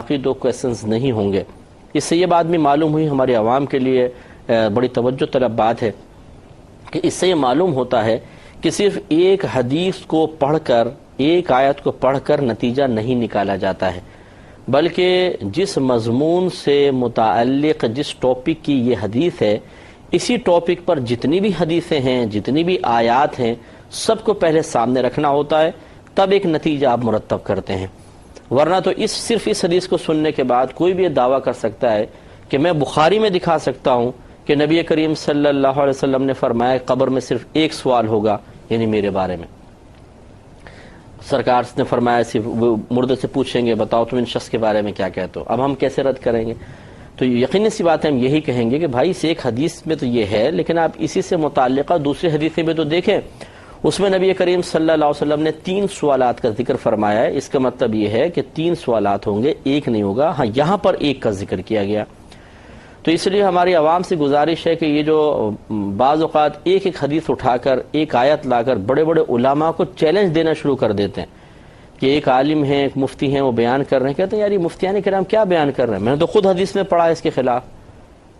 باقی 2 کویسچنز نہیں ہوں گے۔ اس سے یہ بات بھی معلوم ہوئی، ہماری عوام کے لیے بڑی توجہ طلب بات ہے کہ اس سے یہ معلوم ہوتا ہے کہ صرف ایک حدیث کو پڑھ کر، ایک آیت کو پڑھ کر نتیجہ نہیں نکالا جاتا ہے، بلکہ جس مضمون سے متعلق جس ٹاپک کی یہ حدیث ہے، اسی ٹاپک پر جتنی بھی حدیثیں ہیں، جتنی بھی آیات ہیں، سب کو پہلے سامنے رکھنا ہوتا ہے، تب ایک نتیجہ آپ مرتب کرتے ہیں۔ ورنہ تو صرف اس حدیث کو سننے کے بعد کوئی بھی یہ دعویٰ کر سکتا ہے کہ میں بخاری میں دکھا سکتا ہوں کہ نبی کریم صلی اللہ علیہ وسلم نے فرمایا قبر میں صرف ایک سوال ہوگا، یعنی میرے بارے میں۔ سرکار نے فرمایا صرف مردے سے پوچھیں گے بتاؤ تم ان شخص کے بارے میں کیا کہتے ہو۔ اب ہم کیسے رد کریں گے؟ تو یقینی سی بات ہے، ہم یہی کہیں گے کہ بھائی اس ایک حدیث میں تو یہ ہے، لیکن آپ اسی سے متعلقہ دوسری حدیثیں بھی تو دیکھیں، اس میں نبی کریم صلی اللہ علیہ وسلم نے 3 سوالات کا ذکر فرمایا ہے۔ اس کا مطلب یہ ہے کہ 3 سوالات ہوں گے، ایک نہیں ہوگا۔ ہاں، یہاں پر ایک کا ذکر کیا گیا۔ تو اس لیے ہماری عوام سے گزارش ہے کہ یہ جو بعض اوقات ایک حدیث اٹھا کر، ایک آیت لا کر بڑے بڑے علماء کو چیلنج دینا شروع کر دیتے ہیں کہ ایک عالم ہیں، ایک مفتی ہیں، وہ بیان کر رہے ہیں، کہتے ہیں یار یہ مفتیان کرام کیا بیان کر رہے ہیں، میں نے تو خود حدیث میں پڑھا ہے اس کے خلاف۔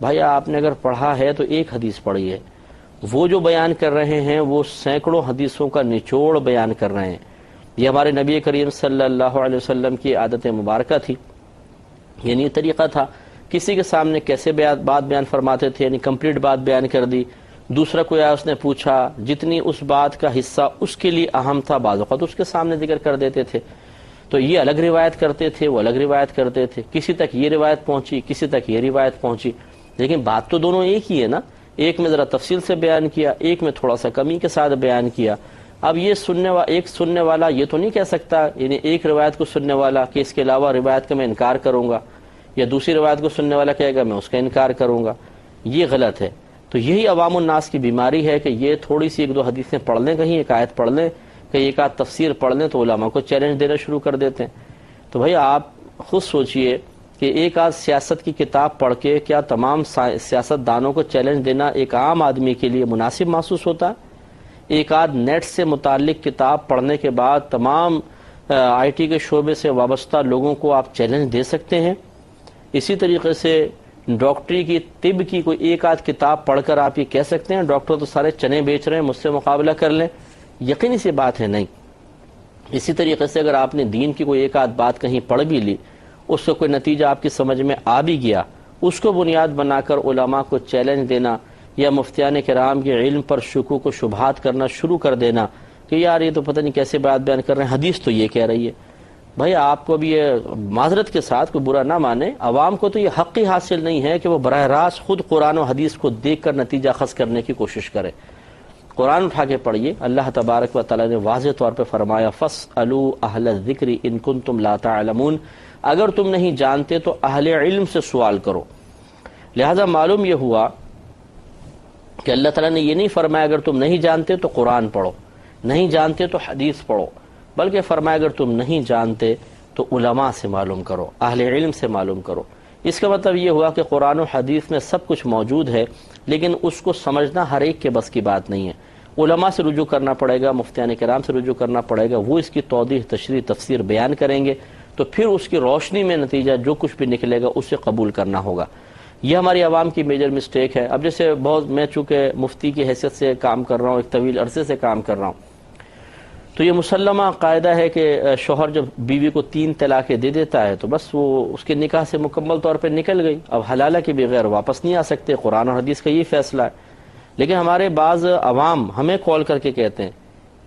بھائی آپ نے اگر پڑھا ہے تو ایک حدیث پڑھی ہے، وہ جو بیان کر رہے ہیں وہ سینکڑوں حدیثوں کا نچوڑ بیان کر رہے ہیں۔ یہ ہمارے نبی کریم صلی اللہ علیہ وسلم کی عادت مبارکہ تھی، یعنی یہ طریقہ تھا، کسی کے سامنے کیسے بات بیان فرماتے تھے، یعنی کمپلیٹ بات بیان کر دی، دوسرا کوئی آیا اس نے پوچھا، جتنی اس بات کا حصہ اس کے لیے اہم تھا بعض اوقات اس کے سامنے ذکر کر دیتے تھے۔ تو یہ الگ روایت کرتے تھے، وہ الگ روایت کرتے تھے، کسی تک یہ روایت پہنچی، کسی تک یہ روایت پہنچی، لیکن بات تو دونوں ایک ہی ہے نا۔ ایک میں ذرا تفصیل سے بیان کیا، ایک میں تھوڑا سا کمی کے ساتھ بیان کیا۔ اب یہ ایک سننے والا یہ تو نہیں کہہ سکتا، یعنی ایک روایت کو سننے والا کہ اس کے علاوہ روایت کا میں انکار کروں گا، یا دوسری روایت کو سننے والا کہے گا میں اس کا انکار کروں گا، یہ غلط ہے۔ تو یہی عوام الناس کی بیماری ہے کہ یہ تھوڑی سی 1-2 حدیثیں پڑھ لیں، کہیں ایک آیت پڑھ لیں، کہیں ایک آدھ تفسیر پڑھ لیں تو علماء کو چیلنج دینا شروع کر دیتے ہیں۔ تو بھائی آپ خود سوچئے کہ ایک آدھ سیاست کی کتاب پڑھ کے کیا تمام سیاست دانوں کو چیلنج دینا ایک عام آدمی کے لیے مناسب محسوس ہوتا ہے؟ ایک آدھ نیٹ سے متعلق کتاب پڑھنے کے بعد تمام آئی ٹی کے شعبے سے وابستہ لوگوں کو آپ چیلنج دے سکتے ہیں؟ اسی طریقے سے ڈاکٹری کی، طب کی کوئی ایک آدھ کتاب پڑھ کر آپ یہ کہہ سکتے ہیں ڈاکٹر تو سارے چنے بیچ رہے ہیں، مجھ سے مقابلہ کر لیں؟ یقینی سی بات ہے نہیں۔ اسی طریقے سے اگر آپ نے دین کی کوئی ایک آدھ بات کہیں پڑھ بھی لی، اس سے کوئی نتیجہ آپ کی سمجھ میں آ بھی گیا، اس کو بنیاد بنا کر علماء کو چیلنج دینا یا مفتیان کرام کے علم پر شکوک و شبہات کرنا شروع کر دینا کہ یار یہ تو پتہ نہیں کیسے بات بیان کر رہے ہیں، حدیث تو یہ کہہ رہی ہے۔ بھائی آپ کو بھی یہ معذرت کے ساتھ کوئی برا نہ مانے، عوام کو تو یہ حق ہی حاصل نہیں ہے کہ وہ براہ راست خود قرآن و حدیث کو دیکھ کر نتیجہ خاص کرنے کی کوشش کرے۔ قرآن اٹھا کے پڑھیے، اللہ تبارک و تعالی نے واضح طور پہ فرمایا فَاسْأَلُوا أَهْلَ الذِّكْرِ إِن كُنتُمْ لَا تَعْلَمُونَ، اگر تم نہیں جانتے تو اہل علم سے سوال کرو۔ لہذا معلوم یہ ہوا کہ اللہ تعالیٰ نے یہ نہیں فرمایا اگر تم نہیں جانتے تو قرآن پڑھو، نہیں جانتے تو حدیث پڑھو، بلکہ فرمایا اگر تم نہیں جانتے تو علماء سے معلوم کرو، اہل علم سے معلوم کرو۔ اس کا مطلب یہ ہوا کہ قرآن و حدیث میں سب کچھ موجود ہے، لیکن اس کو سمجھنا ہر ایک کے بس کی بات نہیں ہے۔ علماء سے رجوع کرنا پڑے گا، مفتیان کرام سے رجوع کرنا پڑے گا، وہ اس کی توضیح، تشریح، تفسیر بیان کریں گے، تو پھر اس کی روشنی میں نتیجہ جو کچھ بھی نکلے گا اسے قبول کرنا ہوگا۔ یہ ہماری عوام کی میجر مسٹیک ہے۔ اب جیسے میں چونکہ مفتی کی حیثیت سے کام کر رہا ہوں، ایک طویل عرصے سے کام کر رہا ہوں، تو یہ مسلمہ قاعدہ ہے کہ شوہر جب بیوی کو 3 طلاقیں دے دیتا ہے تو بس وہ اس کے نکاح سے مکمل طور پہ نکل گئی، اب حلالہ کے بغیر واپس نہیں آ سکتے، قرآن اور حدیث کا یہ فیصلہ ہے۔ لیکن ہمارے بعض عوام ہمیں کال کر کے کہتے ہیں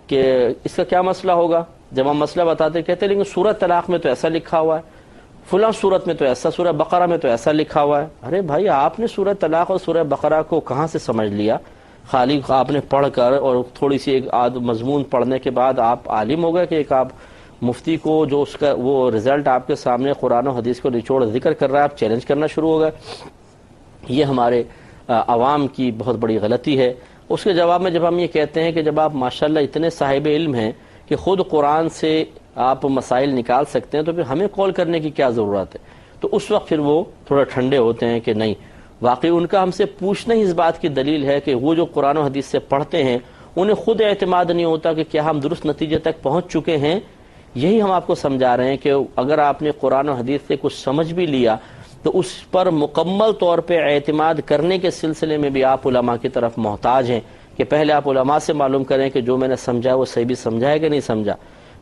کہ اس کا کیا مسئلہ ہوگا، جب ہم مسئلہ بتاتے کہتے ہیں لیکن سورۃ طلاق میں تو ایسا لکھا ہوا ہے، فلاں سورت میں تو ایسا، سورہ بقرہ میں تو ایسا لکھا ہوا ہے۔ ارے بھائی آپ نے سورۃ طلاق اور سورہ بقرہ کو کہاں سے سمجھ لیا؟ خالی آپ نے پڑھ کر اور تھوڑی سی ایک آدھ مضمون پڑھنے کے بعد آپ عالم ہو گئے کہ ایک آپ مفتی کو جو اس کا وہ رزلٹ آپ کے سامنے قرآن و حدیث کو نچوڑ ذکر کر رہا ہے آپ چیلنج کرنا شروع ہو گئے؟ یہ ہمارے عوام کی بہت بڑی غلطی ہے۔ اس کے جواب میں جب ہم یہ کہتے ہیں کہ جب آپ ماشاءاللہ اتنے صاحب علم ہیں کہ خود قرآن سے آپ مسائل نکال سکتے ہیں تو پھر ہمیں کال کرنے کی کیا ضرورت ہے؟ تو اس وقت پھر وہ تھوڑا ٹھنڈے ہوتے ہیں کہ نہیں، واقعی ان کا ہم سے پوچھنا ہی اس بات کی دلیل ہے کہ وہ جو قرآن و حدیث سے پڑھتے ہیں انہیں خود اعتماد نہیں ہوتا کہ کیا ہم درست نتیجے تک پہنچ چکے ہیں یہی ہم آپ کو سمجھا رہے ہیں کہ اگر آپ نے قرآن و حدیث سے کچھ سمجھ بھی لیا تو اس پر مکمل طور پہ اعتماد کرنے کے سلسلے میں بھی آپ علماء کی طرف محتاج ہیں کہ پہلے آپ علماء سے معلوم کریں کہ جو میں نے سمجھا وہ صحیح بھی سمجھا ہے کہ نہیں سمجھا،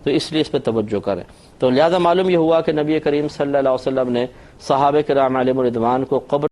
تو اس لیے اس پہ توجہ کریں۔ تو لہذا معلوم یہ ہوا کہ نبی کریم صلی اللہ علیہ وسلم نے صحابہ کرام علیہم الرضوان کو قبر